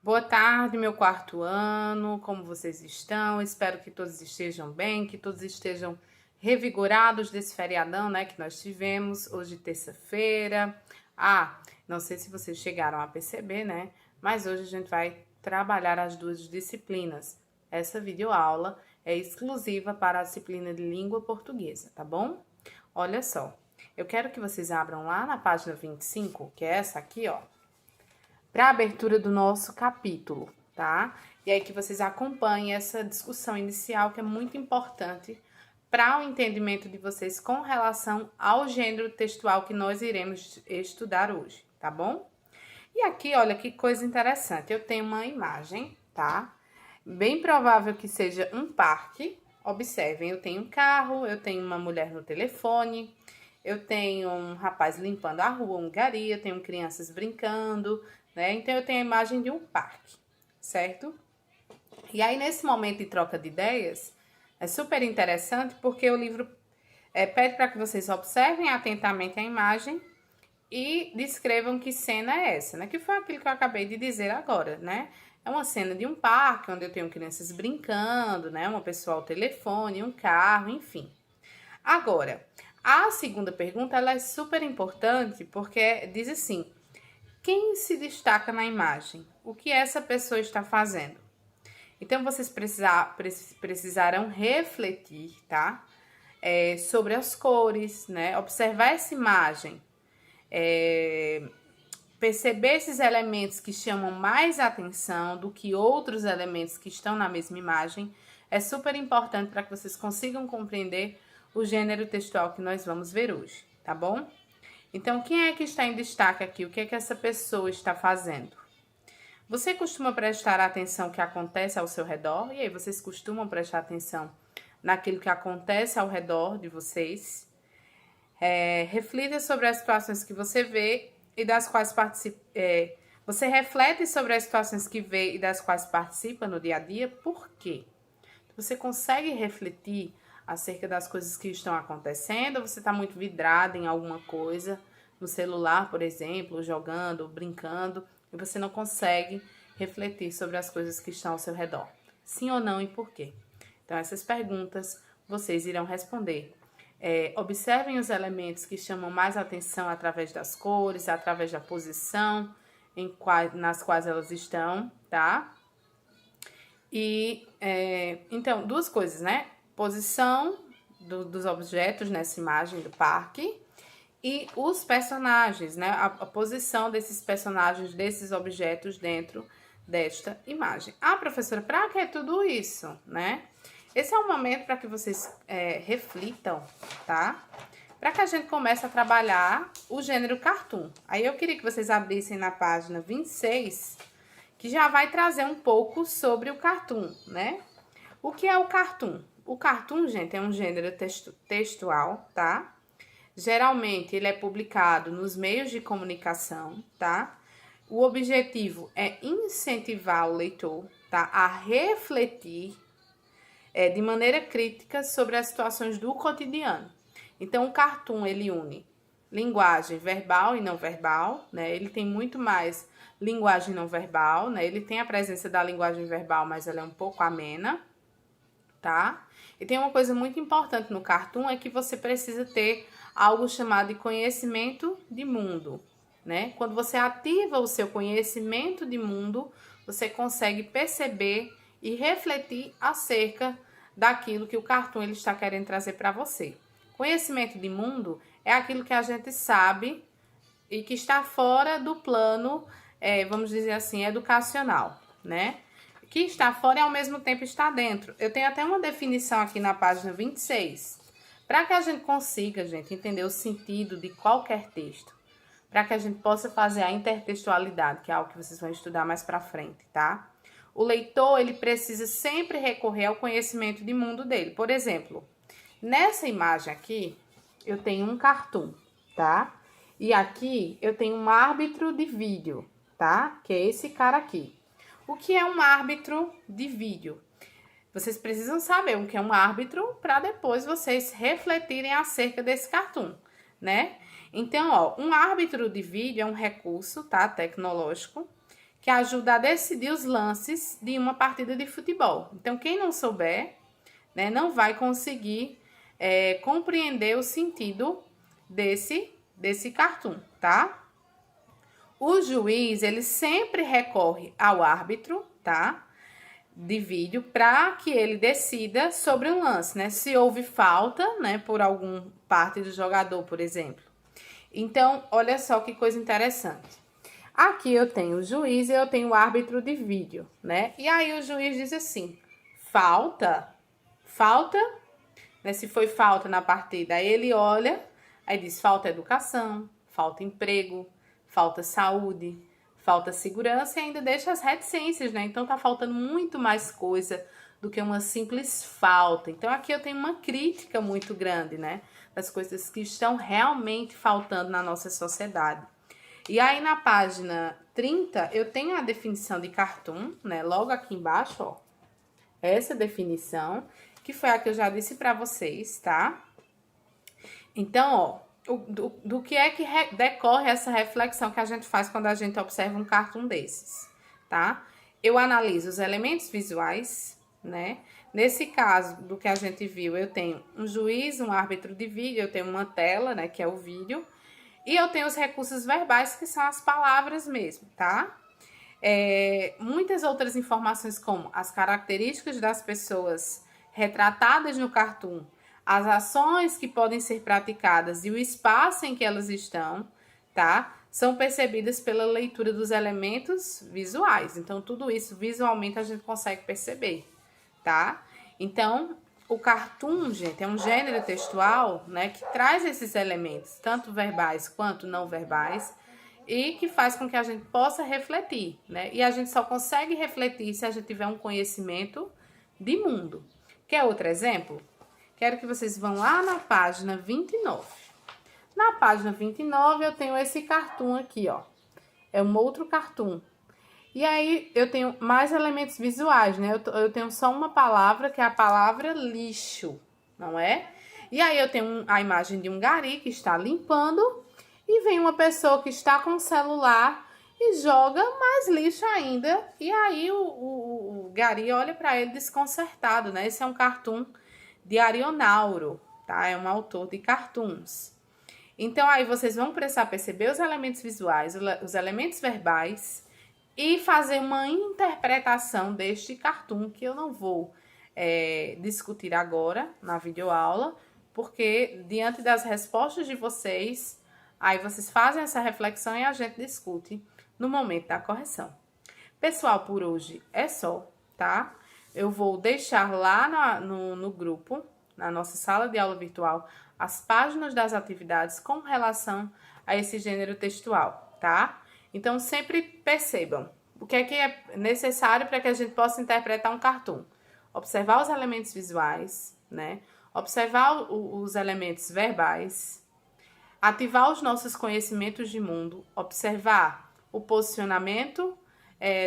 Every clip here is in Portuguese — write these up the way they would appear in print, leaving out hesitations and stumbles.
Boa tarde, meu quarto ano, como vocês estão? Espero que todos estejam bem, que todos estejam revigorados desse feriadão, né, que nós tivemos hoje, terça-feira. Não sei se vocês chegaram a perceber, né, mas hoje a gente vai trabalhar as duas disciplinas. Essa videoaula é exclusiva para a disciplina de língua portuguesa, tá bom? Olha só, eu quero que vocês abram lá na página 25, que é essa aqui, ó, para a abertura do nosso capítulo, tá? E aí que vocês acompanhem essa discussão inicial que é muito importante para o entendimento de vocês com relação ao gênero textual que nós iremos estudar hoje, tá bom? E aqui, olha que coisa interessante, eu tenho uma imagem, tá? Bem provável que seja um parque. Observem, eu tenho um carro, eu tenho uma mulher no telefone, eu tenho um rapaz limpando a rua, um gari, eu tenho crianças brincando, né? Então, eu tenho a imagem de um parque, certo? E aí, nesse momento de troca de ideias, é super interessante porque o livro pede para que vocês observem atentamente a imagem e descrevam que cena é essa, né? Que foi aquilo que eu acabei de dizer agora, né? É uma cena de um parque, onde eu tenho crianças brincando, né? Uma pessoa ao telefone, um carro, enfim. Agora, a segunda pergunta, ela é super importante porque diz assim: quem se destaca na imagem? O que essa pessoa está fazendo? Então, vocês precisarão refletir, tá? Sobre as cores, né? Observar essa imagem. Perceber esses elementos que chamam mais atenção do que outros elementos que estão na mesma imagem é super importante para que vocês consigam compreender o gênero textual que nós vamos ver hoje, tá bom? Então, quem é que está em destaque aqui? O que é que essa pessoa está fazendo? Você costuma prestar atenção no que acontece ao seu redor? E aí, vocês costumam prestar atenção naquilo que acontece ao redor de vocês? Reflita sobre as situações que você vê e das quais participa. Você reflete sobre as situações que vê e das quais participa no dia a dia? Por quê? Você consegue refletir acerca das coisas que estão acontecendo, ou você está muito vidrado em alguma coisa, no celular, por exemplo, jogando, brincando, e você não consegue refletir sobre as coisas que estão ao seu redor? Sim ou não e por quê? Então, essas perguntas vocês irão responder. Observem os elementos que chamam mais atenção através das cores, através da posição nas quais elas estão, tá? E, então, duas coisas, né? Posição dos objetos nessa imagem do parque e os personagens, né? A posição desses personagens, desses objetos dentro desta imagem. Professora, para que tudo isso, né? Esse é um momento para que vocês reflitam, tá? Para que a gente comece a trabalhar o gênero cartoon. Aí eu queria que vocês abrissem na página 26, que já vai trazer um pouco sobre o cartoon, né? O que é o cartoon? O cartoon, gente, é um gênero textual, tá? Geralmente, ele é publicado nos meios de comunicação, tá? O objetivo é incentivar o leitor, tá? A refletir de maneira crítica sobre as situações do cotidiano. Então, o cartoon, ele une linguagem verbal e não verbal, né? Ele tem muito mais linguagem não verbal, né? Ele tem a presença da linguagem verbal, mas ela é um pouco amena, tá? E tem uma coisa muito importante no cartoon, é que você precisa ter algo chamado de conhecimento de mundo, né? Quando você ativa o seu conhecimento de mundo, você consegue perceber e refletir acerca daquilo que o cartoon ele está querendo trazer para você. Conhecimento de mundo é aquilo que a gente sabe e que está fora do plano, vamos dizer assim, educacional, né? Que está fora e ao mesmo tempo está dentro. Eu tenho até uma definição aqui na página 26, para que a gente consiga, gente, entender o sentido de qualquer texto, para que a gente possa fazer a intertextualidade, que é algo que vocês vão estudar mais para frente, tá? O leitor, ele precisa sempre recorrer ao conhecimento de mundo dele. Por exemplo, nessa imagem aqui, eu tenho um cartoon, tá? E aqui eu tenho um árbitro de vídeo, tá? Que é esse cara aqui. O que é um árbitro de vídeo? Vocês precisam saber o que é um árbitro para depois vocês refletirem acerca desse cartoon, né? Então, ó, um árbitro de vídeo é um recurso, tá? Tecnológico que ajuda a decidir os lances de uma partida de futebol. Então, quem não souber, né, não vai conseguir compreender o sentido desse cartoon, tá? O juiz, ele sempre recorre ao árbitro, tá? De vídeo, para que ele decida sobre um lance, né? Se houve falta, né, por algum parte do jogador, por exemplo. Então, olha só que coisa interessante. Aqui eu tenho o juiz e eu tenho o árbitro de vídeo, né? E aí o juiz diz assim, falta, né? Se foi falta na partida, aí ele olha, aí diz falta educação, falta emprego, falta saúde, falta segurança e ainda deixa as reticências, né? Então tá faltando muito mais coisa do que uma simples falta. Então aqui eu tenho uma crítica muito grande, né? Das coisas que estão realmente faltando na nossa sociedade. E aí na página 30 eu tenho a definição de cartoon, né? Logo aqui embaixo, ó. Essa definição, que foi a que eu já disse para vocês, tá? Então, ó. Do que é que decorre essa reflexão que a gente faz quando a gente observa um cartoon desses, tá? Eu analiso os elementos visuais, né? Nesse caso, do que a gente viu, eu tenho um juiz, um árbitro de vídeo, eu tenho uma tela, né, que é o vídeo, e eu tenho os recursos verbais, que são as palavras mesmo, tá? Muitas outras informações, como as características das pessoas retratadas no cartoon, as ações que podem ser praticadas e o espaço em que elas estão, tá? São percebidas pela leitura dos elementos visuais. Então, tudo isso visualmente a gente consegue perceber, tá? Então, o cartoon, gente, é um gênero textual, né, que traz esses elementos, tanto verbais quanto não verbais, e que faz com que a gente possa refletir, né? E a gente só consegue refletir se a gente tiver um conhecimento de mundo. Quer outro exemplo? Quero que vocês vão lá na página 29. Na página 29 eu tenho esse cartoon aqui, ó. É um outro cartoon. E aí eu tenho mais elementos visuais, né? Eu tenho só uma palavra, que é a palavra lixo, não é? E aí eu tenho a imagem de um gari que está limpando e vem uma pessoa que está com o celular e joga mais lixo ainda. E aí o gari olha para ele desconcertado, né? Esse é um cartoon de Arionauro, tá? É um autor de cartoons. Então, aí vocês vão precisar perceber os elementos visuais, os elementos verbais e fazer uma interpretação deste cartoon, que eu não vou discutir agora na videoaula, porque diante das respostas de vocês, aí vocês fazem essa reflexão e a gente discute no momento da correção. Pessoal, por hoje é só, tá? Eu vou deixar lá no grupo, na nossa sala de aula virtual, as páginas das atividades com relação a esse gênero textual, tá? Então, sempre percebam o que é necessário para que a gente possa interpretar um cartoon. Observar os elementos visuais, né? Observar os elementos verbais, ativar os nossos conhecimentos de mundo, observar o posicionamento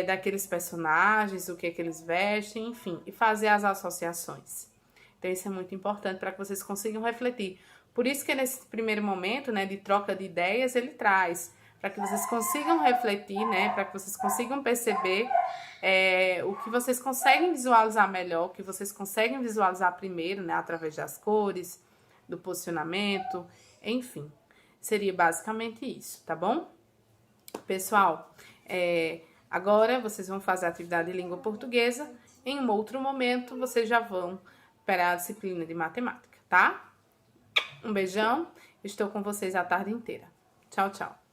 daqueles personagens, o que é que eles vestem, enfim, e fazer as associações. Então, isso é muito importante para que vocês consigam refletir. Por isso que nesse primeiro momento, né, de troca de ideias, ele traz, para que vocês consigam refletir, né, para que vocês consigam perceber o que vocês conseguem visualizar melhor, o que vocês conseguem visualizar primeiro, né, através das cores, do posicionamento, enfim. Seria basicamente isso, tá bom? Pessoal, agora vocês vão fazer a atividade de língua portuguesa. Em um outro momento, vocês já vão para a disciplina de matemática, tá? Um beijão. Estou com vocês a tarde inteira. Tchau, tchau.